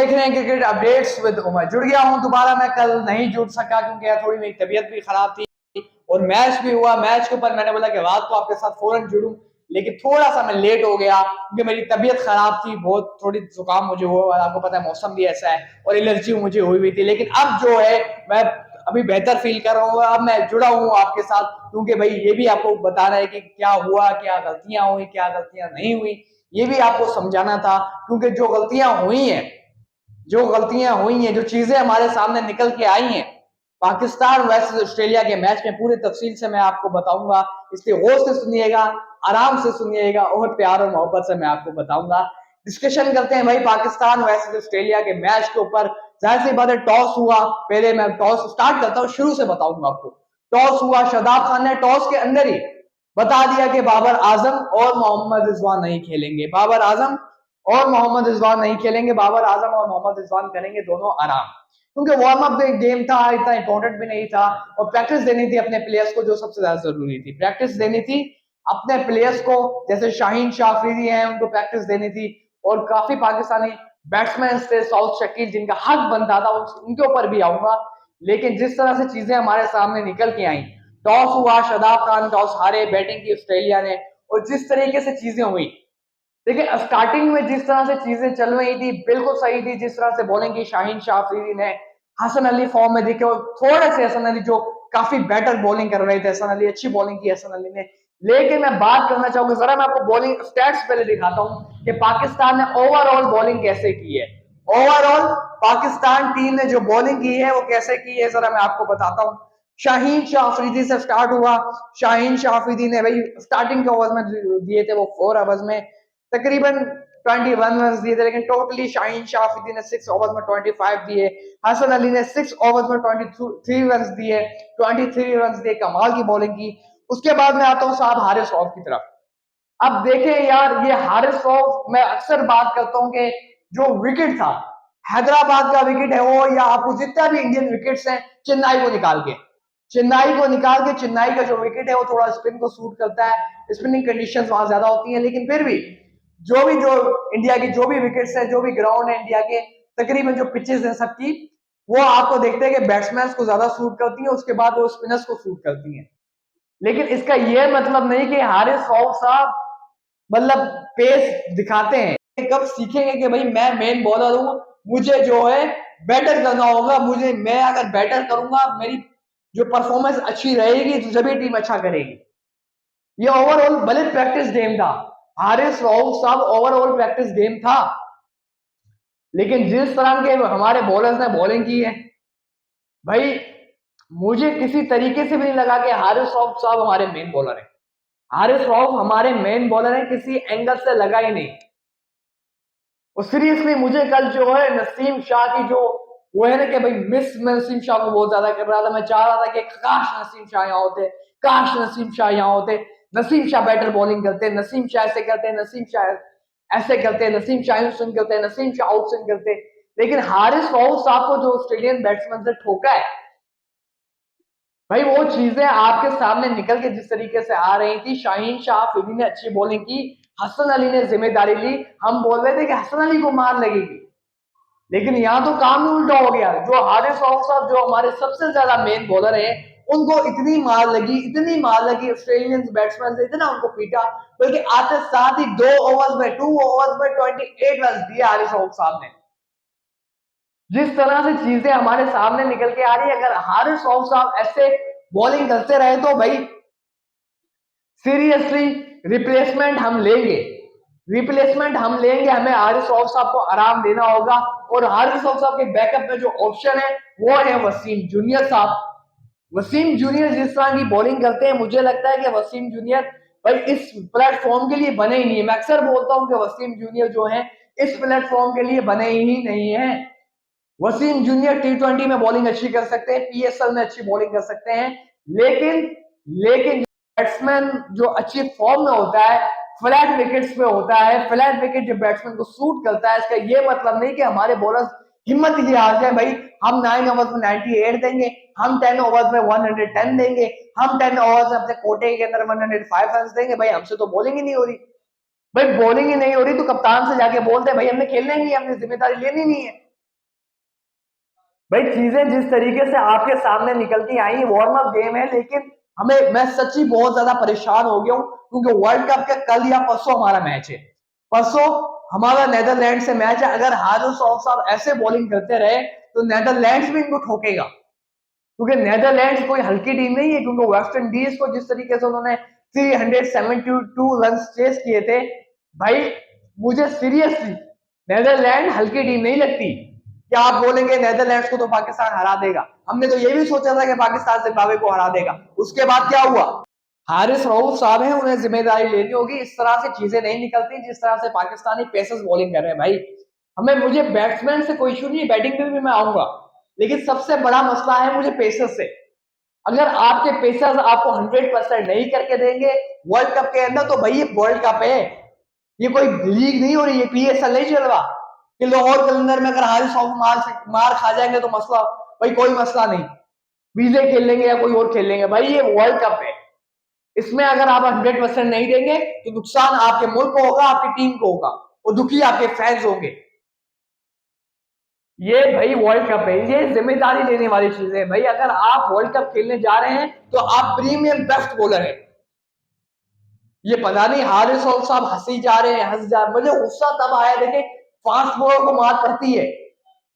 देख रहे हैं क्रिकेट अपडेट्स विद उमर। जुड़ गया हूं दोबारा। मैं कल नहीं जुड़ सका क्योंकि थोड़ी मेरी तबीयत भी खराब थी और मैच भी हुआ। मैच के ऊपर मैंने बोला कि रात को आपके साथ फौरन जुड़ूं, लेकिन थोड़ा सा मैं लेट हो गया क्योंकि मेरी तबीयत खराब थी, बहुत थोड़ी जुकाम मुझे हुआ, आपको पता है मौसम भी ऐसा है, और एलर्जी मुझे हुई थी। लेकिन अब जो है मैं अभी बेहतर फील कर रहा हूँ। अब मैं जुड़ा हूँ आपके साथ क्योंकि भाई ये भी आपको बताना है कि क्या हुआ, क्या गलतियां हुई, क्या गलतियां नहीं हुई, ये भी आपको समझाना था। क्योंकि जो गलतियां हुई हैं, जो चीजें हमारे सामने निकल के आई हैं पाकिस्तान वर्सेस ऑस्ट्रेलिया के मैच में, पूरी तफसील से मैं आपको बताऊंगा। इसलिए गौर से सुनिएगा, आराम से सुनिएगा और प्यार और मोहब्बत से मैं आपको बताऊंगा। डिस्कशन करते हैं भाई पाकिस्तान वर्सेस ऑस्ट्रेलिया के मैच के ऊपर। जाहिर सी बात है, टॉस हुआ। पहले मैं टॉस स्टार्ट करता हूँ, शुरू से बताऊंगा आपको। टॉस हुआ, शादाब खान ने टॉस के अंदर ही बता दिया कि बाबर आजम और मोहम्मद रिजवान नहीं खेलेंगे। बाबर आजम और मोहम्मद रिजवान नहीं खेलेंगे। बाबर आजम और मोहम्मद रिजवान करेंगे दोनों आराम, क्योंकि वार्म अप गेम था, इतना इंपॉर्टेंट भी नहीं था। और प्रैक्टिस देनी थी अपने प्लेयर्स को, जो सबसे ज्यादा जरूरी थी। प्रैक्टिस देनी थी अपने प्लेयर्स को, जैसे शाहीन शाह अफरीदी हैं, उनको प्रैक्टिस देनी थी। और काफी पाकिस्तानी बैट्समैन थे, साउथ शकील, जिनका हक बनता था, उनके ऊपर भी आऊंगा। लेकिन जिस तरह से चीजें हमारे सामने निकल के आई, टॉस हुआ, शादाब खान टॉस हारे, बैटिंग की ऑस्ट्रेलिया ने, और जिस तरीके से चीजें हुई, देखिए स्टार्टिंग में जिस तरह से चीजें चल रही थी बिल्कुल सही थी। जिस तरह से बॉलिंग की शाहीन शाह अफरीदी ने, हसन अली फॉर्म में दिखे, और थोड़े से हसन अली जो काफी बेटर बॉलिंग कर रहे थे, हसन अली अच्छी बॉलिंग की हसन अली ने। लेकिन मैं बात करना चाहूंगा, जरा मैं आपको बॉलिंग स्टैट्स पहले दिखाता हूं कि पाकिस्तान ने ओवरऑल बॉलिंग कैसे की है। ओवरऑल पाकिस्तान टीम ने जो बॉलिंग की है वो कैसे की है, जरा मैं आपको बताता हूँ। शाहीन शाह अफरीदी से स्टार्ट हुआ। शाहीन शाह अफरीदी ने भाई स्टार्टिंग के ओवर्स में दिए थे वो 4 ओवर्स में तकरीबन 21 रन दिए थे, लेकिन टोटली शाहीन शाह अफरीदी ने 6 ओवर्स में 25 दिए। हसन अली ने 6 ओवर्स में 23 रन दिए, 23 रन दिए, कमाल की बॉलिंग की। उसके बाद मैं आता हूं साहब हारिस रऊफ की तरफ। अब देखें यार, ये हारिस रऊफ, मैं अक्सर बात करता हूं कि जो विकेट था, हैदराबाद का विकेट है वो, या आपको जितना भी इंडियन विकेट्स हैं, चेन्नई को निकाल के चेन्नई का जो विकेट है वो थोड़ा स्पिन को सूट करता है, स्पिनिंग कंडीशंस वहां ज्यादा होती हैं। लेकिन फिर भी जो इंडिया की जो भी विकेट्स है, जो भी ग्राउंड है इंडिया के, तकरीबन जो पिचेस हैं सबकी, वो आपको देखते हैं कि बैट्समैन को ज्यादा सूट करती है, उसके बाद वो स्पिनर्स को सूट करती हैं। लेकिन इसका यह मतलब नहीं कि हारिस रऊफ साहब मतलब पेस दिखाते हैं। कब सीखेंगे कि भाई मैं मेन बॉलर हूं, मुझे जो है बैटर करना होगा, मैं अगर बैटर करूंगा, मेरी जो परफॉर्मेंस अच्छी रहेगी तो सभी टीम अच्छा करेगी। ये ओवरऑल भले प्रैक्टिस गेम था, हारिस रऊफ साहब ओवरऑल प्रैक्टिस गेम था, लेकिन जिस तरह के हमारे बॉलर्स ने बॉलिंग की है भाई, मुझे किसी तरीके से भी नहीं लगा कि हारिस रऊफ साहब हमारे मेन बॉलर है। हारिस रऊफ हमारे मेन बॉलर है, किसी एंगल से लगा ही नहीं। और सीरियसली मुझे कल जो है नसीम शाह की जो वो है ना कि भाई मिस, मैं नसीम शाह को बहुत ज्यादा कर रहा था। मैं चाह रहा था कि काश नसीम शाह यहाँ होते, काश नसीम शाह यहाँ होते। नसीम शाह बेटर बॉलिंग करते, नसीम शाह ऐसे करते, नसीम शाह ऐसे करते, नसीम शाह इन स्विंग करते, नसीम शाह आउट स्विंग करते। लेकिन हारिस रऊफ साहब को जो ऑस्ट्रेलियन बैट्समैन से ठोका है भाई, वो चीजें आपके सामने निकल के जिस तरीके से आ रही थी। शाहीन शाह अफरीदी ने अच्छी बॉलिंग की, हसन अली ने जिम्मेदारी ली। हम बोल रहे थे कि हसन अली को मार लगेगी, लेकिन यहाँ तो काम ही उल्टा हो गया। जो हारिस रऊफ साहब जो हमारे सबसे ज्यादा मेन बॉलर है, उनको इतनी मार लगी ऑस्ट्रेलियन बैट्समैन से, इतना उनको पीटा, बल्कि आते साथ ही 2 ओवर्स में 28 रन दिए हारिस रऊफ साहब ने। जिस तरह से चीजें हमारे सामने निकल के आ रही है, अगर हारिस रऊफ साहब ऐसे बॉलिंग करते रहे तो भाई सीरियसली रिप्लेसमेंट हम लेंगे। हमें हारिस रऊफ साहब को आराम देना होगा। और हारिस रऊफ साहब के बैकअप में जो ऑप्शन है वो है वसीम जूनियर साहब। वसीम जूनियर जिस तरह की बॉलिंग करते हैं, मुझे लगता है कि वसीम जूनियर भाई इस प्लेटफॉर्म के लिए बने ही नहीं है। मैं अक्सर बोलता हूं कि वसीम जूनियर जो है इस प्लेटफॉर्म के लिए बने ही नहीं है। वसीम जूनियर T20 में बॉलिंग अच्छी कर सकते हैं, PSL में अच्छी बॉलिंग कर सकते हैं, लेकिन बैट्समैन जो अच्छी फॉर्म में होता है, फ्लैट विकेट्स पे होता है, फ्लैट विकेट जो बैट्समैन को सूट करता है, इसका ये मतलब नहीं कि हमारे बॉलर्स हिम्मत ही हार जाए भाई हम 9 ओवर्स में 98 देंगे, हम 10 ओवर्स में 110 देंगे, हम 10 ओवर्स में अपने कोटे के अंदर 105 रन देंगे। भाई हमसे तो बॉलिंग ही नहीं हो रही। भाई बॉलिंग ही नहीं हो रही तो कप्तान से जाके बोलते हैं भाई हमने खेलना ही नहीं, हमने जिम्मेदारी लेनी नहीं है। भाई चीजें जिस तरीके से आपके सामने निकल के आई, वार्म अप गेम है, लेकिन मैं सच्ची बहुत ज्यादा परेशान हो गया हूँ, क्योंकि वर्ल्ड कप का कल या परसों हमारा मैच है। परसों हमारा नेदरलैंड से मैच है। अगर हारिस साहब ऐसे बॉलिंग करते रहे तो नेदरलैंड्स भी इनको ठोकेगा, क्योंकि नेदरलैंड्स कोई हल्की टीम नहीं है। क्योंकि वेस्ट इंडीज को जिस तरीके से उन्होंने 372 रन चेस किए थे, भाई मुझे सीरियसली नेदरलैंड हल्की टीम नहीं लगती। क्या आप बोलेंगे नेदरलैंड्स को तो पाकिस्तान हरा देगा? हमने तो ये भी सोचा था कि पाकिस्तान जिम्बाब्वे को हरा देगा। उसके बाद क्या हुआ? हारिस रऊफ साहब हैं, उन्हें जिम्मेदारी लेनी होगी। इस तरह से चीजें नहीं निकलती जिस तरह से पाकिस्तानी पेसर्स बॉलिंग कर रहे हैं। भाई मुझे बैट्समैन से कोई इशू नहीं है, बैटिंग में भी मैं आऊंगा, लेकिन सबसे बड़ा मसला है मुझे पेसर्स से। अगर आपके पेसर्स आपको 100% नहीं करके देंगे वर्ल्ड कप के अंदर, तो भाई ये वर्ल्ड कप है, ये कोई लीग नहीं हो रही है, पीएसएल नहीं चल रहा कि लाहौर कलंदर में अगर हारिस रऊफ मार खा जाएंगे तो मसला, भाई कोई मसला नहीं, विजय खेल लेंगे या कोई और खेल लेंगे। भाई ये वर्ल्ड कप है, इसमें अगर आप 100% नहीं देंगे तो नुकसान आपके मुल्क को होगा, आपकी टीम को होगा, और दुखी आपके फैंस होंगे। ये भाई वर्ल्ड कप है, ये जिम्मेदारी लेने वाली चीज है। भाई अगर आप वर्ल्ड कप खेलने जा रहे हैं तो आप प्रीमियम बेस्ट बॉलर है। ये पता नहीं हारिस साहब हंसी जा रहे हैं, हंस जा, मुझे गुस्सा तब आया देखे फास्ट बॉलर को मार पड़ती है,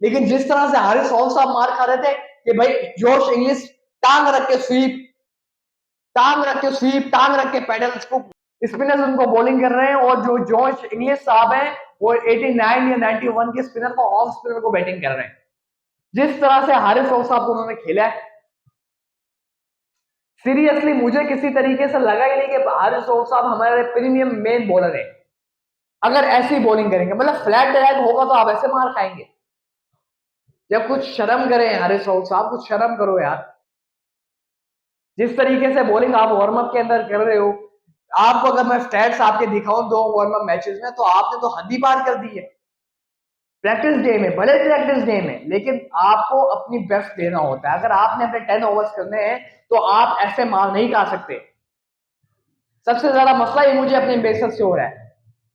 लेकिन जिस तरह से हारिस साहब मार खा रहे थे कि भाई जोश इंग्लिश टांग रख के स्वीप, टांग रख के स्वीप, टांग रख के पैडल्स को, स्पिनर्स उनको बॉलिंग कर रहे हैं, और जो जोश इंग्लिश साहब हैं वो 89 या 91 के स्पिनर को, ऑफ स्पिनर को बैटिंग कर रहे हैं। जिस तरह से हारिस साहब को उन्होंने खेला है, सीरियसली मुझे किसी तरीके से लगा ही नहीं कि हारिस साहब हमारे प्रीमियम मेन बॉलर है। अगर ऐसी बॉलिंग करेंगे, मतलब फ्लैट ड्रैग होगा तो आप ऐसे मार खाएंगे। जब कुछ शर्म करें हारिस साहब, कुछ शर्म करो यार। जिस तरीके से बॉलिंग आप वार्म अप के अंदर कर रहे हो, आपको अगर मैं स्टैट्स आपके दिखाऊं 2 वार्म अप मैचेस में, तो आपने तो हद ही पार कर दी है। प्रैक्टिस डे में, बड़े प्रैक्टिस डे में, लेकिन आपको अपनी बेस्ट देना होता है। अगर आपने अपने 10 ओवर्स करने हैं तो आप ऐसे मार नहीं खा सकते। सबसे ज्यादा मसला ये मुझे अपने बेसर से हो रहा है।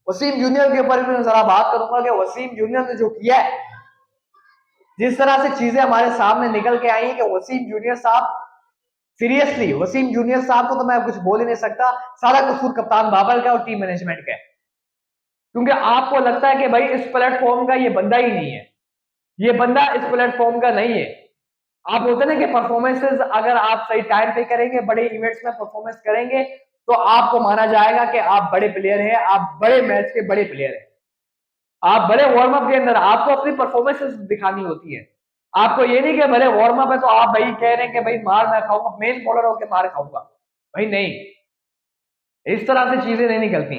वसीम जूनियर के ऊपर भी मैं जरा बात करूंगा कि वसीम जूनियर ने जो किया है, जिस तरह से चीजें हमारे सामने निकल के आई है कि वसीम जूनियर साहब, सीरियसली वसीम जूनियर साहब को तो मैं कुछ बोल ही नहीं सकता। सारा कसूर कप्तान बाबर का और टीम मैनेजमेंट का है, क्योंकि आपको लगता है कि भाई इस प्लेटफॉर्म का ये बंदा ही नहीं है, ये बंदा इस प्लेटफॉर्म का नहीं है। आप बोलते ना कि परफॉर्मेंसेस अगर आप सही टाइम पे करेंगे, बड़े इवेंट्स में परफॉर्मेंस करेंगे, तो आपको माना जाएगा कि आप बड़े प्लेयर हैं, आप बड़े मैच के बड़े प्लेयर हैं। आप बड़े वार्म अप के अंदर आपको अपनी परफॉर्मेंसेस दिखानी होती है। आपको ये नहीं कि भले वार्म अप है तो आप भाई कह रहे हैं कि भाई मार मैं खाऊंगा, मेन बॉलर होकर मार खाऊंगा, भाई नहीं, इस तरह से चीजें नहीं निकलती।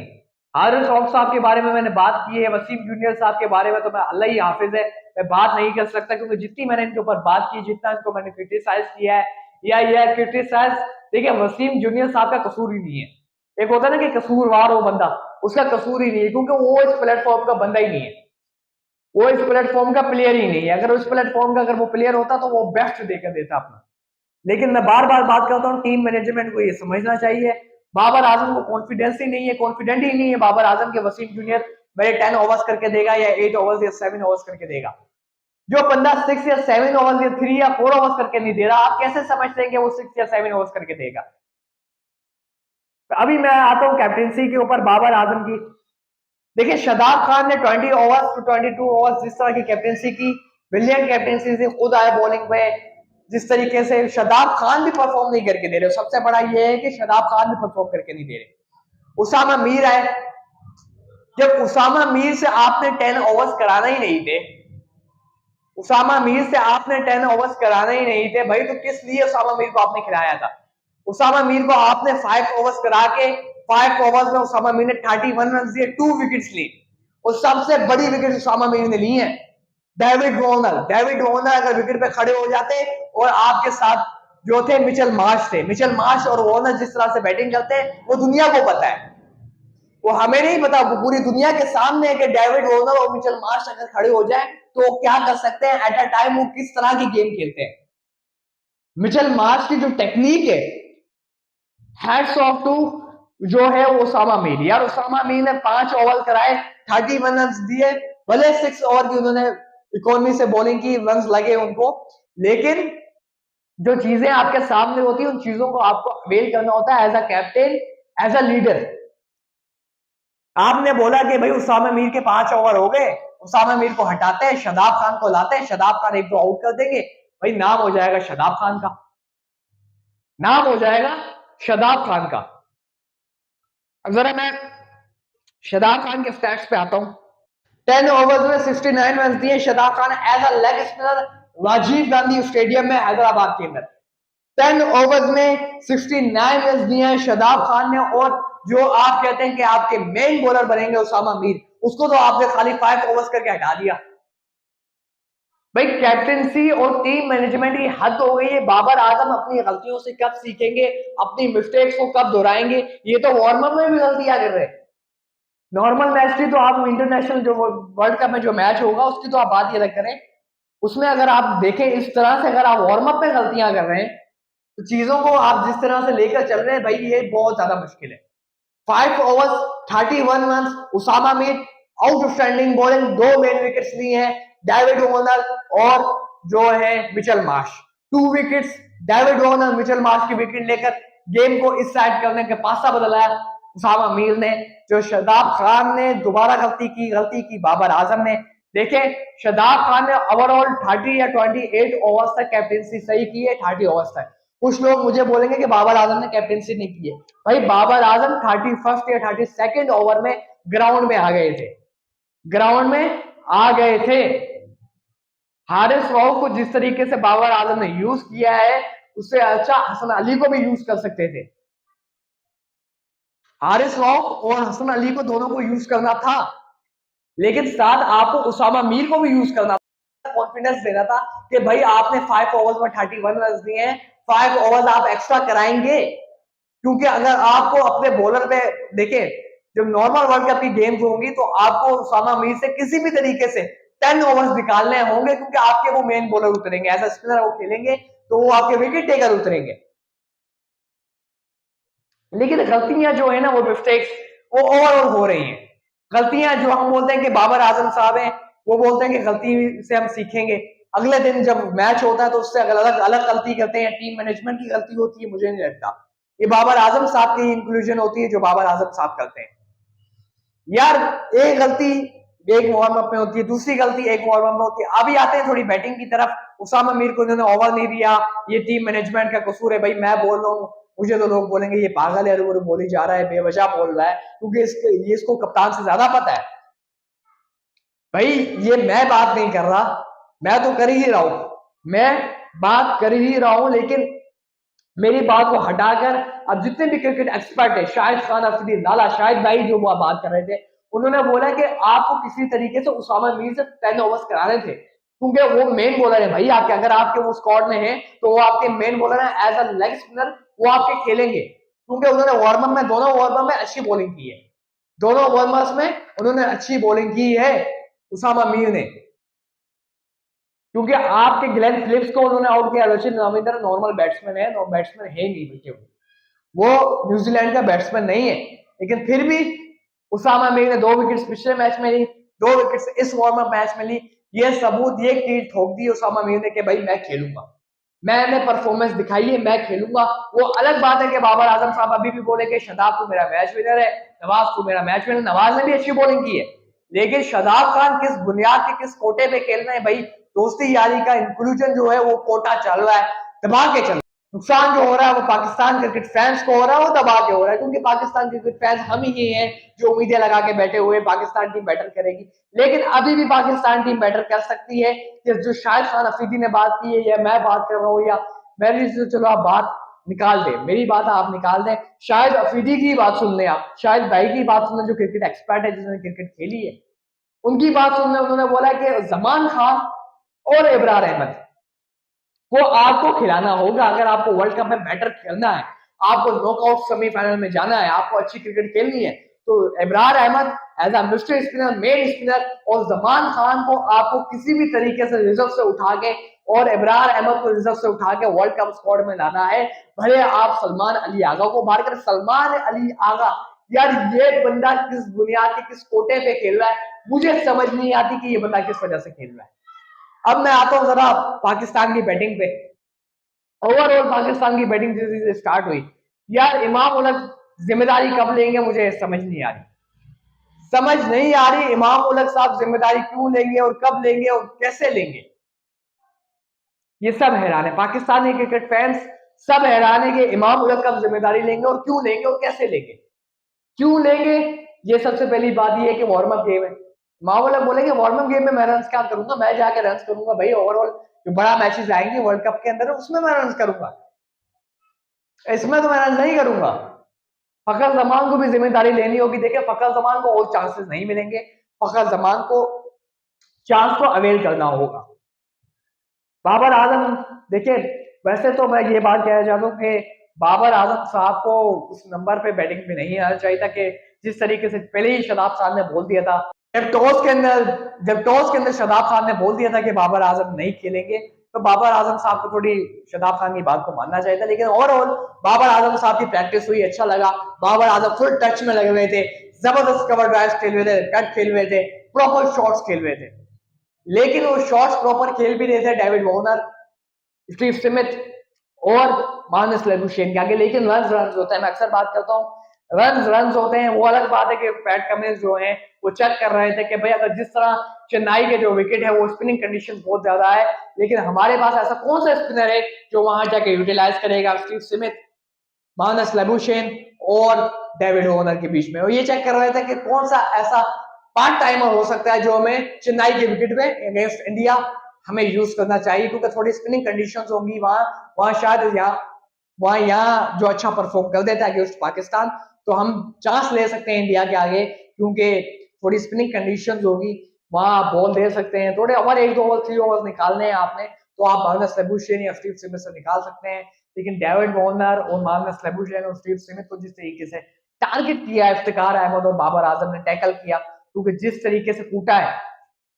हारिस साहब के बारे में मैंने बात की है, वसीम जूनियर साहब के बारे में तो मैं अल्लाह ही हाफिज है, मैं बात नहीं कर सकता, क्योंकि जितनी मैंने इनके ऊपर बात की, जितना इनको मैंने क्रिटिसाइज किया है, या यह क्रिटिसाइज, देखिए वसीम जूनियर साहब का कसूर ही नहीं है। एक होता है ना कि कसूरवार हो बंदा, उसका कसूर ही नहीं है, क्योंकि वो इस प्लेटफॉर्म का बंदा ही नहीं है, वो इस प्लेटफॉर्म का प्लेयर ही नहीं है। अगर उस प्लेटफॉर्म का अगर वो प्लेयर होता तो वो बेस्ट देकर देता अपना। लेकिन मैं बार बार बात करता हूँ, टीम मैनेजमेंट को ये समझना चाहिए। बाबर आजम को कॉन्फिडेंस ही नहीं है, कॉन्फिडेंट ही नहीं है बाबर आजम के वसीम जूनियर मेरे 10 ओवर्स करके देगा या 8 ओवर्स या 7 ओवर्स करके देगा। जो बंदा 6 या 7 ओवर्स या 3 या 4 ओवर्स करके नहीं दे रहा, आप कैसे समझते हैं कि वो 6 या 7 ओवर्स करके देगा? अभी मैं आता हूं कैप्टनसी के ऊपर बाबर आजम की। देखिए शादाब खान ने 20 ओवर्स टू 22 ओवर्स जिस तरह की कैप्टनसी की, ब्रिलियंट कैप्टनसी से, खुद आए बॉलिंग पे, जिस तरीके से शादाब खान भी परफॉर्म नहीं करके दे रहे। सबसे बड़ा ये है कि शादाब खान भी परफॉर्म करके नहीं दे रहे। उसामा मीर है, जब उसामा मीर से आपने 10 ओवर्स कराना ही नहीं थे, उसामा मीर से आपने 10 ओवर्स कराना ही नहीं थे भाई, तो किस लिए उसामा मीर को आपने खिलाया था? उसामा मीर को आपने 5 ओवर्स करा के, 5 ओवर्स में उसामा मीर ने 31 रन दिए, 2 विकेट्स ली, और सबसे बड़ी विकेट उसामा मीर ने ली है। डेविड वॉर्नर अगर विकेट पे खड़े हो जाते, और आपके साथ जो थे मिचेल मार्श थे, मिचेल मार्श और वॉर्नर जिस तरह से बैटिंग करते हैं वो दुनिया को पता है, वो हमें नहीं पता, वो पूरी दुनिया के सामने है कि डेविड वॉर्नर और मिचेल मार्श अगर खड़े हो जाए तो वो क्या कर सकते हैं, एट अ टाइम वो किस तरह की गेम खेलते हैं। मिचेल मार्श की जो टेक्निक है, हैट्स ऑफ टू जो है वो उसामा मीर। यार उसामा मीर ने 5 ओवर कराए, 31 रन दिए, भले 6 ओवर की उन्होंने इकोनॉमी से बॉलिंग की, रन्स लगे उनको, लेकिन जो चीजें आपके सामने होती है उन चीजों को आपको अवेल करना होता है as a captain, as a leader. आपने बोला कि भाई उसामा मीर के 5 ओवर हो गए, उसामा मीर को हटाते हैं, शादाब खान को लाते हैं, शादाब खान 1-2 आउट कर देंगे, भाई नाम हो जाएगा शादाब खान का, नाम हो जाएगा शादाब खान का। अब जरा मैं शादाब खान के स्टैट्स पे आता हूं। 10 ओवर्स में 69 रन दिए Shadab Khan as a leg spinner Rajiv Gandhi stadium में हैदराबाद के अंदर। 10 ओवर्स में 69 रन दिए हैं शादाब खान ने, और जो आप कहते हैं कि आपके मेन बॉलर बनेंगे उसामा मीर, उसको तो आपने खाली 5 ओवर्स करके हटा दिया। भाई कैप्टेंसी और टीम मैनेजमेंट की हद हो गई है। बाबर आजम अपनी गलतियों से कब सीखेंगे, अपनी मिस्टेक्स को कब दोहराएंगे? ये तो वार्म अप में भी गलतियां कर रहे हैं। नॉर्मल मैच की तो आप इंटरनेशनल जो वर्ल्ड कप में जो मैच होगा उसकी तो आप बात ही अलग करें, उसमें अगर आप देखें इस तरह से अगर आप वार्म अप में गलतियां कर रहे हैं तो चीजों को आप जिस तरह से लेकर चल रहे हैं भाई ये बहुत ज्यादा मुश्किल है। 5 overs 31 run, Usama Mir outstanding bowling, 2 main wickets लिए हैं, डेविड वार्नर और जो है Mitchell Marsh, 2 wickets, David Warner Mitchell Marsh की विकेट लेकर गेम को इस साइड करने के पासा बदला उसामा मीर ने। जो शादाब खान ने दोबारा गलती की बाबर आजम ने। देखे शादाब खान ने ओवरऑल 30 या 28 ओवर्स तक कैप्टेंसी सही की है, 30 ओवर्स तक। कुछ लोग मुझे बोलेंगे कि बाबर आजम ने कैप्टेंसी नहीं की है, भाई बाबर आजम 31st या 32nd ओवर में ग्राउंड में आ गए थे, ग्राउंड में आ गए थे। हारिस राव को जिस तरीके से बाबर आजम ने यूज किया है उससे अच्छा हसन अली को भी यूज कर सकते थे। हारिस राव और हसन अली को दोनों को यूज करना था, लेकिन साथ आपको उसामा मीर को भी यूज करना था, कॉन्फिडेंस देना था कि भाई आपने 5 ओवर्स में 31 रन दिए हैं, 5 ओवर्स आप एक्स्ट्रा कराएंगे। क्योंकि अगर आपको अपने बॉलर पे देखें, जब नॉर्मल वर्ल्ड कप की गेम्स होंगी तो आपको उसामा मीर से किसी भी तरीके से 10 ओवर्स निकालने होंगे, क्योंकि आपके वो मेन बॉलर उतरेंगे, एज अ स्पिनर वो खेलेंगे तो वो आपके विकेट टेकर उतरेंगे। लेकिन गलतियां जो है ना, वो मिस्टेक्स वो ओवरऑल हो रही हैं। गलतियां जो हम बोलते हैं कि बाबर आजम साहब हैं, वो बोलते हैं कि गलती से हम सीखेंगे, अगले दिन जब मैच होता है तो उससे अलग अलग गलती करते हैं, टीम मैनेजमेंट की गलती होती है। मुझे नहीं लगता ये बाबर आजम साहब की इंक्लूजन होती है जो बाबर आजम साहब करते हैं। यार एक गलती एक वार्म अप में होती है, दूसरी गलती एक वार्म अप में होती है। अभी आते हैं थोड़ी बैटिंग की तरफ। उसामा मीर को इन्होंने ओवर नहीं दिया, ये टीम मैनेजमेंट का कसूर है। भाई मैं बोल रहा हूँ, मुझे तो लोग बोलेंगे ये पागल है, वो बोली जा रहा है, बेवजह बोल रहा है, क्योंकि ये इसको कप्तान से ज्यादा पता है। भाई ये मैं बात नहीं कर रहा, मैं तो कर ही रहा हूं, मैं बात कर ही रहा हूं, लेकिन मेरी बात को हटाकर अब जितने भी क्रिकेट एक्सपर्ट है, शाहिद खान अफरीदी, लाला शाहिद भाई जो वो बात कर रहे थे, उन्होंने बोला कि आपको किसी तरीके से उसामा मीर से 10 ओवर्स कराने थे, क्योंकि वो मेन बॉलर है भाई आपके। अगर आपके वो स्क्वाड में है तो वो आपके मेन बॉलर है, एज अ लेग स्पिनर वो आपके खेलेंगे, क्योंकि उन्होंने वार्म अप में दोनों वार्म अप में अच्छी बॉलिंग की है, दोनों वार्म अप में उन्होंने अच्छी बॉलिंग की है उसामा मीर ने। क्योंकि आपके ग्लेन फिलिप्स को उन्होंने आउट किया, रशीद रविंद्र नॉर्मल बैट्समैन है, बैट्समैन है नहीं, बल्कि वो न्यूजीलैंड का बैट्समैन नहीं है, लेकिन फिर भी उसामा मीर ने 2 विकेट्स पिछले मैच में ली, 2 विकेट्स इस वार्म अप मैच में ली। ये सबूत, ये कील ठोक दी उसामा मीर ने कि भाई मैं खेलूंगा, मैंने परफॉर्मेंस दिखाई है, मैं खेलूंगा। वो अलग बात है कि बाबर आजम साहब अभी भी बोले कि शादाब तू मेरा मैच विनर है, नवाज तू मेरा मैच विनर, नवाज ने भी अच्छी बॉलिंग की है, लेकिन शादाब खान किस बुनियाद के किस कोटे पे खेल रहे हैं भाई? दोस्ती यारी का इंक्लूजन जो है वो कोटा चल रहा है, दबा के चल, नुकसान जो हो रहा है वो पाकिस्तान क्रिकेट फैंस को हो रहा है, वो दबा के हो रहा है, क्योंकि पाकिस्तान क्रिकेट फैंस हम ही हैं जो उम्मीदें लगा के बैठे हुए पाकिस्तान टीम बैटर करेगी। लेकिन अभी भी पाकिस्तान टीम बैटर कर सकती है। कि जो शाहिद खान अफरीदी ने बात की है, या मैं बात कर रहा हूँ, या मेरी, चलो आप बात निकाल दें, मेरी बात आप निकाल दें, शाहिद अफरीदी की बात सुन लें, आप शाहिद भाई की बात सुन लें जो क्रिकेट एक्सपर्ट है, जिन्होंने क्रिकेट खेली है, उनकी बात सुन लें। उन्होंने बोला कि जमान खान और इब्रार अहमद को आपको खिलाना होगा अगर आपको वर्ल्ड कप में बेटर खेलना है, आपको नॉकआउट सेमीफाइनल में जाना है, आपको अच्छी क्रिकेट खेलनी है, तो Ibrar Ahmed as a mystery spinner, main spinner, और जमान खान को आपको किसी भी तरीके से रिजर्व से उठा के, और इब्रार अहमद को रिजर्व से उठा के वर्ल्ड कप स्क्वाड में लाना है। भले आप सलमान अली आगा को बाहर कर, सलमान अली आगा, यार ये बंदा किस बुनियाद के किस कोटे पे खेल रहा है, मुझे समझ नहीं आती कि ये बंदा किस वजह से खेल रहा है। अब मैं आता हूं जरा पाकिस्तान की बैटिंग पे। ओवरऑल पाकिस्तान की बैटिंग जैसे स्टार्ट हुई, यार इमाम उलग जिम्मेदारी कब लेंगे मुझे समझ नहीं आ रही। समझ नहीं आ रही इमाम उलग साहब जिम्मेदारी क्यों लेंगे और कब लेंगे और कैसे लेंगे। ये सब हैरान है, पाकिस्तानी क्रिकेट फैंस सब हैरान है कि इमाम उलग कब जिम्मेदारी लेंगे और क्यों लेंगे और कैसे लेंगे। क्यों लेंगे, ये सबसे पहली बात ये है कि वार्म अप गेम है। इमाम उलग बोलेंगे वार्म अप गेम में मैं रन क्या करूंगा, मैं जाके रन करूंगा भाई, ओवरऑल जो बड़ा मैचेस आएंगे वर्ल्ड कप के अंदर उसमें मैं रन करूंगा, इसमें तो मैं रन नहीं करूंगा। फखर जमान को भी जिम्मेदारी लेनी होगी। देखिए फखर जमान को और चांसेस नहीं मिलेंगे, फखर जमान को चांस को अवेल करना होगा। बाबर आजम, देखिए वैसे तो मैं ये बात कहना चाहता हूँ कि बाबर आजम साहब को उस नंबर पे बैटिंग में नहीं आना चाहिए था कि जिस तरीके से पहले ही शदाब खान ने बोल दिया था। जब टॉस के अंदर शदाब खान ने बोल दिया था कि बाबर आजम नहीं खेलेंगे, तो बाबर आजम साहब को थोड़ी शदाब खान की बात को मानना चाहिए था। लेकिन ओवरऑल बाबर आजम साहब की प्रैक्टिस हुई, अच्छा लगा। बाबर आजम फुल टच में लगे हुए थे, जबरदस्त कवर ड्राइव खेल रहे थे, कट खेल रहे थे, प्रॉपर शॉट्स खेल रहे थे। लेकिन वो शॉट्स प्रॉपर खेल भी रहे थे डेविड वार्नर, स्टीव स्मिथ और मार्नस लेबुशेन के आगे। लेकिन रन होते हैं, मैं अक्सर बात करता हूँ, रन होते हैं। वो अलग बात है कि पैट कमिंस जो हैं वो चेक कर रहे थे कि भाई अगर जिस तरह चेन्नई के जो विकेट है वो स्पिनिंग कंडीशन बहुत ज्यादा है, लेकिन हमारे पास ऐसा कौन सा स्पिनर है जो वहां जाके यूटिलाइज करेगा स्टीव स्मिथ, मार्नस लेबुशेन और डेविड वार्नर के बीच में। और ये चेक कर रहे थे कि कौन सा ऐसा पार्ट टाइमर हो सकता है जो हमें चेन्नई के विकेट में अगेंस्ट इंडिया हमें यूज करना चाहिए, क्योंकि थोड़ी स्पिनिंग कंडीशंस होंगी वहां, शायद यहाँ जो अच्छा परफॉर्म कर देता है अगेंस्ट पाकिस्तान, तो हम चांस ले सकते हैं इंडिया के आगे, क्योंकि थोड़ी स्पिनिंग कंडीशंस होगी वहां आप बॉल दे सकते हैं। थोड़े ओवर, 1 2 ओवर 3 ओवर निकालने हैं आपने, तो आप मार्नस लेबुशेन या स्टीव स्मिथ से निकाल सकते हैं। लेकिन डेविड वार्नर और मार्नस लेबुशेन और स्टीव स्मिथ को जिस तरीके से टारगेट किया इफ्तिकार अहमद और बाबर आजम ने टैकल किया, क्योंकि जिस तरीके से कूटा है,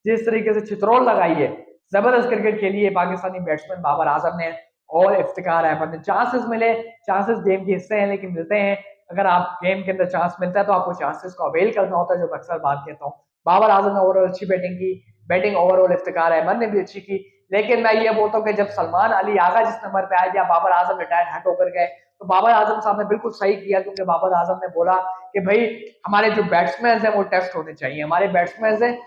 जिस तरीके से चित्रोल लगाई है, जबरदस्त क्रिकेट खेली है पाकिस्तानी बैट्समैन बाबर आजम ने और इफ्तिकार अहमद ने। चांसेस मिले, चांसेस गेम के हिस्से हैं, लेकिन मिलते हैं। अगर आप गेम के अंदर चांस मिलता है तो आपको चांसेस को अवेल करना होता है, जो मैं अक्सर बात कहता हूँ। बाबर आजम ने ओवरऑल अच्छी बैटिंग की, बैटिंग ओवरऑल इफ्तिकार अहमद ने भी अच्छी की। लेकिन मैं ये बोलता हूँ कि जब सलमान अली आगा जिस नंबर पे आया या बाबर आजम रिटायर हट होकर गए, तो बाबर आजम साहब ने बिल्कुल सही किया, क्योंकि बाबर आजम ने बोला कि भाई हमारे जो बैट्समैन हैं वो टेस्ट होने चाहिए, हमारे बैट्समैन हैं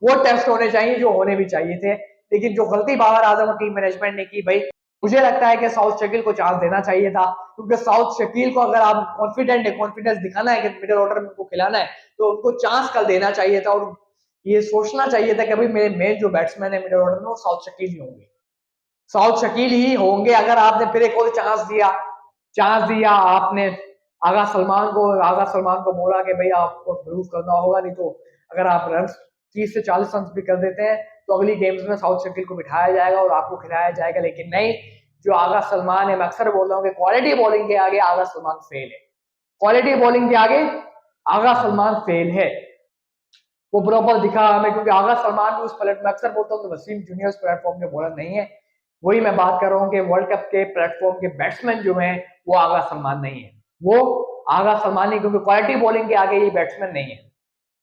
वो टेस्ट होने चाहिए जो होने भी चाहिए थे। लेकिन जो गलती बाबर आजम और टीम मैनेजमेंट ने की, भाई मुझे लगता है कि साउथ शकील को चांस देना चाहिए था, क्योंकि साउथ शकील को अगर आप कॉन्फिडेंट है, कॉन्फिडेंस दिखाना है कि मिडिल ऑर्डर में उनको खिलाना है, तो उनको चांस कल देना चाहिए था और ये सोचना चाहिए था कि भाई मेरे मेन जो बैट्समैन है मिडिल ऑर्डर में वो साउथ शकील ही होंगे, साउथ शकील ही होंगे। अगर आपने फिर एक और चांस दिया आपने आगा सलमान को बोला कि भाई आपको प्रूव करना होगा, नहीं तो अगर आप रन 30 से 40 रन भी कर देते हैं तो अगली गेम्स में साउथ शकील को बिठाया जाएगा और आपको खिलाया जाएगा। लेकिन नहीं, जो आगा सलमान है, मैं अक्सर बोल रहा हूँ कि क्वालिटी बॉलिंग के आगे आगा सलमान फेल है, क्वालिटी बॉलिंग के आगे आगा सलमान फेल है। वो प्रॉपर दिखा हमें, क्योंकि आगा सलमान भी उस प्लेटफॉर्म में, अक्सर बोलता हूँ कि वसीम जूनियर प्लेटफॉर्म के बॉलर नहीं है। वही मैं बात कर रहा हूँ कि वर्ल्ड कप के प्लेटफॉर्म के बैट्समैन जो हैं वो आगा सलमान नहीं है, वो आगा सलमान नहीं, क्योंकि क्वालिटी बॉलिंग के आगे ये बैट्समैन नहीं है,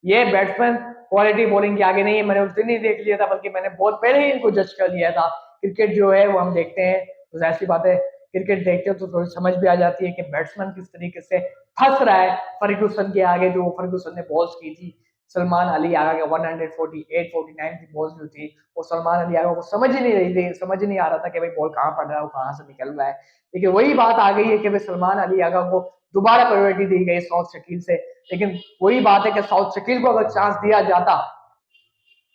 ये बैट्समैन क्वालिटी बॉलिंग के आगे नहीं है। मैंने उस दिन ही देख लिया था, बल्कि मैंने बहुत पहले ही इनको जज कर लिया था। क्रिकेट जो है वो हम देखते हैं तो ऐसी बात है, क्रिकेट देखते हो तो थोड़ी समझ भी आ जाती है कि बैट्समैन किस तरीके से फंस रहा है। फर्ग्यूसन के आगे जो फर्ग्यूसन ने बॉल्स की थी सलमान अली आगा के 148 49 की बॉल्स जो थी, वो सलमान अली आगा को समझ ही नहीं रही थी, समझ ही नहीं आ रहा था कि भाई बॉल कहाँ पड़ रहा है, वो कहाँ से निकल रहा है। लेकिन वही बात आ गई है कि भाई सलमान अली आगा को दोबारा प्रायोरिटी दी गई साउथ शकील से। लेकिन वही बात है कि साउथ शकील को अगर चांस दिया जाता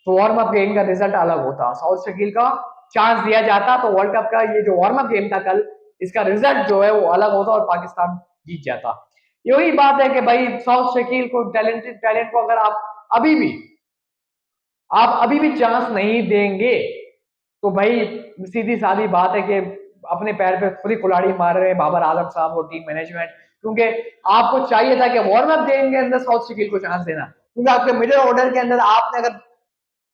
तो वार्म अप गेम का रिजल्ट अलग होता, साउथ शकील का चांस दिया जाता तो वर्ल्ड कप का ये जो वार्म अप गेम था कल, इसका रिजल्ट जो है वो अलग होता और पाकिस्तान जीत जाता। यही बात है कि भाई साउथ शकील को, टैलेंट को अगर आप अभी भी चांस नहीं देंगे तो भाई सीधी सादी बात है कि अपने पैर पे खुद ही कुल्हाड़ी मार रहे हैं बाबर आजम साहब और टीम मैनेजमेंट। क्योंकि आपको चाहिए था कि वार्म अप गेम के अंदर साउथ शकील को चांस देना, क्योंकि आपके मिडिल ऑर्डर के अंदर आपने अगर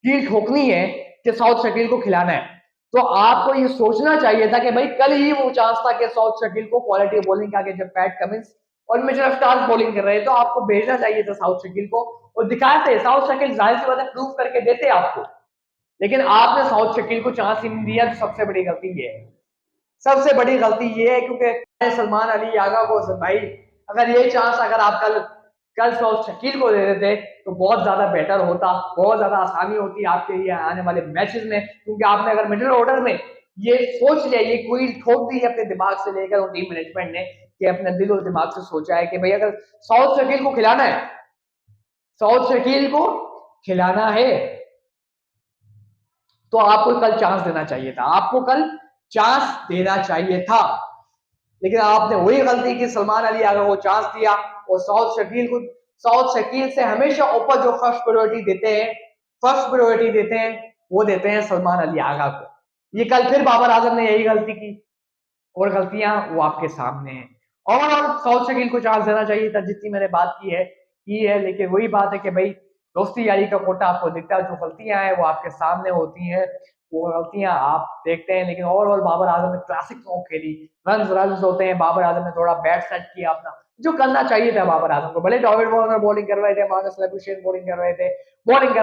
कील ठोकनी है कि साउथ शकील को खिलाना है, तो आपको ये सोचना चाहिए था कि भाई कल ही वो चांस था कि साउथ शकील को क्वालिटी बॉलिंग आगे जब पैट कमिंस और मिचेल स्टार्क बॉलिंग कर रहे हैं तो आपको भेजना चाहिए था साउथ शकील को और दिखाते साउथ शकील, जाहिर सी बात है प्रूव करके देते आपको लेकिन आपने साउथ शकील को चांस ही नहीं दिया, तो सबसे बड़ी गलती ये है। सबसे बड़ी गलती ये है क्योंकि सलमान अली यागा को भाई, अगर ये चांस अगर आप कल कल साउथ शकील को दे देते तो बहुत ज्यादा बेटर होता, बहुत ज्यादा आसानी होती आपके लिए आने वाले मैचेस में, क्योंकि आपने अगर मिडिल ऑर्डर में ये सोच लिया, ये कोई ठोक दी है अपने दिमाग से लेकर टीम मैनेजमेंट ने, कि अपने दिल और दिमाग से सोचा है कि भाई अगर साउथ शकील को खिलाना है, साउथ शकील को खिलाना है, तो आपको कल चांस देना चाहिए था, आपको कल चांस देना चाहिए था। लेकिन आपने वही गलती की, सलमान अली आगा को चांस दिया और साउथ शकील से हमेशा ऊपर जो फर्स्ट प्रायोरिटी देते हैं, फर्स्ट प्रायोरिटी देते हैं, वो देते हैं सलमान अली आगा को। ये कल फिर बाबर आजम ने यही गलती की, और गलतियां वो आपके सामने हैं। और साउथ शकील को चांस देना चाहिए था, जितनी मैंने बात की है, लेकिन वही बात है कि भाई दोस्ती यारी का कोटा आपको दिखता है, जो गलतियां हैं वो आपके सामने होती हैं, वो गलतियां आप देखते हैं। लेकिन ओवरऑल बाबर आजम ने क्लासिक नॉक खेली, रन होते हैं, बाबर आजम ने थोड़ा बैट सेट किया अपना, जो करना चाहिए था बाबर आजम को। भले डेविड वार्नर बॉलिंग कर रहे थे, मार्कस लेबुशेन बॉलिंग कर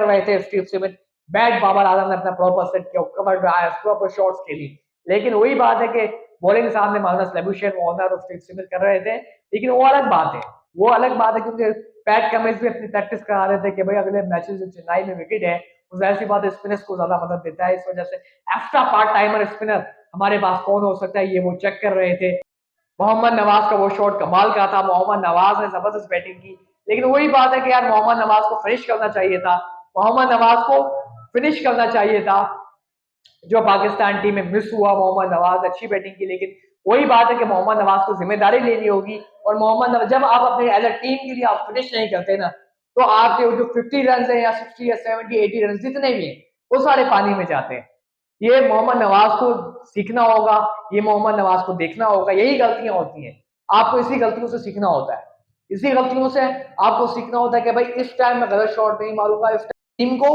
रहे थे, Steve Smith, bat Babar Azam ने अपना प्रॉपर सेट किया, कवर ड्राइव, प्रॉपर शॉट्स खेली। लेकिन वही बात है कि बॉलिंग सामने मार्कस लेबुशेन, वार्नर और स्टीव स्मिथ कर रहे थे, लेकिन वो अलग बात है, वो अलग बात है, क्योंकि पैट कमिंस भी अपनी प्रैक्टिस करा रहे थे कि भाई अगले मैचेस जो चेन्नई में विकेट है, तो जाहिर सी बात है स्पिनर्स को ज्यादा मदद देता है, इस वजह से एक्स्ट्रा पार्ट टाइमर स्पिनर हमारे पास कौन हो सकता है, ये वो चेक कर रहे थे। मोहम्मद नवाज का वो शॉट कमाल का था, मोहम्मद नवाज ने जबरदस्त बैटिंग की। लेकिन वही बात है कि यार मोहम्मद नवाज को फिनिश करना चाहिए था, मोहम्मद नवाज को फिनिश करना चाहिए था, जो पाकिस्तान टीम में मिस हुआ। मोहम्मद नवाज अच्छी बैटिंग की, लेकिन वही बात है कि मोहम्मद नवाज को जिम्मेदारी लेनी होगी, और मोहम्मद नवाज जब आप अपने एज अ टीम के लिए आप फिनिश नहीं करते ना, तो आपके जो 50 रन है या 60 या 70 80 रन जितने भी हैं, वो सारे पानी में जाते हैं। ये मोहम्मद नवाज को सीखना होगा, ये मोहम्मद नवाज को देखना होगा, यही गलतियां होती हैं, आपको इसी गलतियों से सीखना होता है, इसी गलतियों से आपको सीखना होता है कि भाई इस टाइम में गलत शॉट नहीं मारूंगा, इस टीम को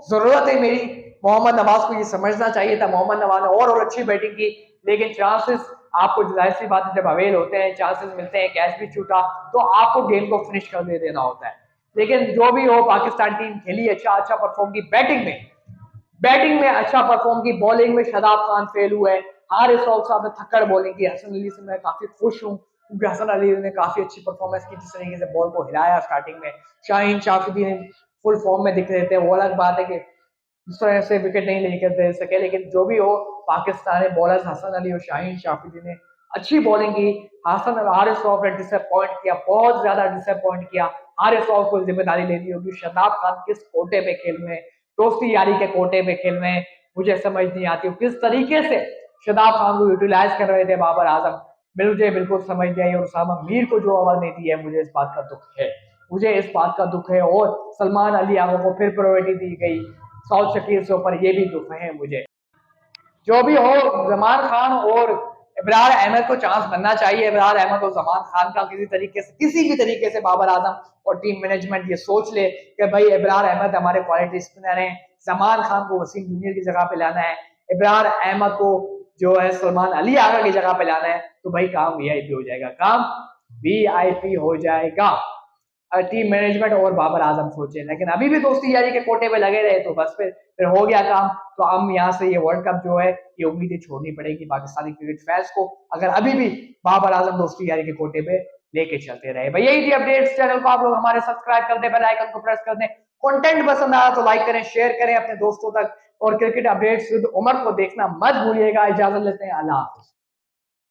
जरूरत है मेरी। मोहम्मद नवाज को ये समझना चाहिए था, मोहम्मद नवाज ने और अच्छी बैटिंग की, लेकिन चांसेस आपको जाहिर सी बात है जब अवेल होते हैं, चांसेस मिलते हैं, कैच भी छूटा, तो आपको गेम को फिनिश कर दे देना होता है। लेकिन जो भी हो, पाकिस्तान टीम खेली अच्छा, अच्छा परफॉर्म की बैटिंग में अच्छा परफॉर्म की, बॉलिंग में शादाब खान फेल हुए, हारिस साहब ने थक्कड़ बॉलिंग की। हसन अली से मैं काफी खुश हूँ, क्योंकि हसन अली ने काफी अच्छी परफॉर्मेंस की, जिस तरीके से बॉल को हिलाया स्टार्टिंग में। शाहीन शाफिदी ने फुल फॉर्म में दिख रहे थे, वो अलग बात है कि उस तरह से विकेट नहीं लेकर दे सके, लेकिन जो भी हो, पाकिस्तानी बॉलर्स हसन अली और शाहीन शाफिदी ने अच्छी बॉलिंग की। हारिस रऊफ ने डिसअपॉइंट किया, बहुत ज्यादा डिसअपॉइंट किया। हारिस रऊफ को जिम्मेदारी लेनी होगी, शादाब खान किस कोटे पे खेल रहे हैं, दोस्ती यारी के कोटे पे खेल रहे हैं, मुझे समझ नहीं आती किस तरीके से शादाब खान को यूटिलाइज कर रहे थे बाबर आजम, मुझे बिल्कुल समझ नहीं आई। और उसामा मीर को जो ओवर नहीं दी है, मुझे इस बात का दुख है, मुझे इस बात का दुख है। और सलमान अली आगा को फिर प्रायोरिटी दी गई साउथ शकील से ऊपर, ये भी दुख है मुझे। जो भी हो, जमान खान और इब्रार अहमद को चांस बनना चाहिए। इब्रार अहमद और जमान खान का किसी भी तरीके से बाबर आजम और टीम मैनेजमेंट ये सोच ले कि भाई इब्रार अहमद हमारे क्वालिटी स्पिनर हैं, जमान खान को वसीम जूनियर की जगह पे लाना है, इब्रार अहमद को जो है सलमान अली आगा की जगह पे लाना है, तो भाई काम वीआईपी हो जाएगा, काम वीआईपी हो जाएगा। टीम मैनेजमेंट और बाबर आजम सोचे, लेकिन अभी भी दोस्ती यारी के कोटे पे लगे रहे, तो बस फिर हो गया काम। तो हम यहाँ से ये वर्ल्ड कप जो है, ये उम्मीदें छोड़नी पड़ेगी पाकिस्तानी क्रिकेट फैंस को, अगर अभी भी बाबर आजम दोस्ती यारी के कोटे पे लेके चलते रहे। भाई यही थी अपडेट्स, चैनल को आप लोग हमारे सब्सक्राइब कर दे, बेल आइकन को प्रेस कर दें, कंटेंट पसंद आया तो लाइक करें, शेयर करें अपने दोस्तों तक, और क्रिकेट अपडेट्स विद उमर को देखना मत भूलिएगा। इजाजत लेते हैं, अल्लाह हाफिज।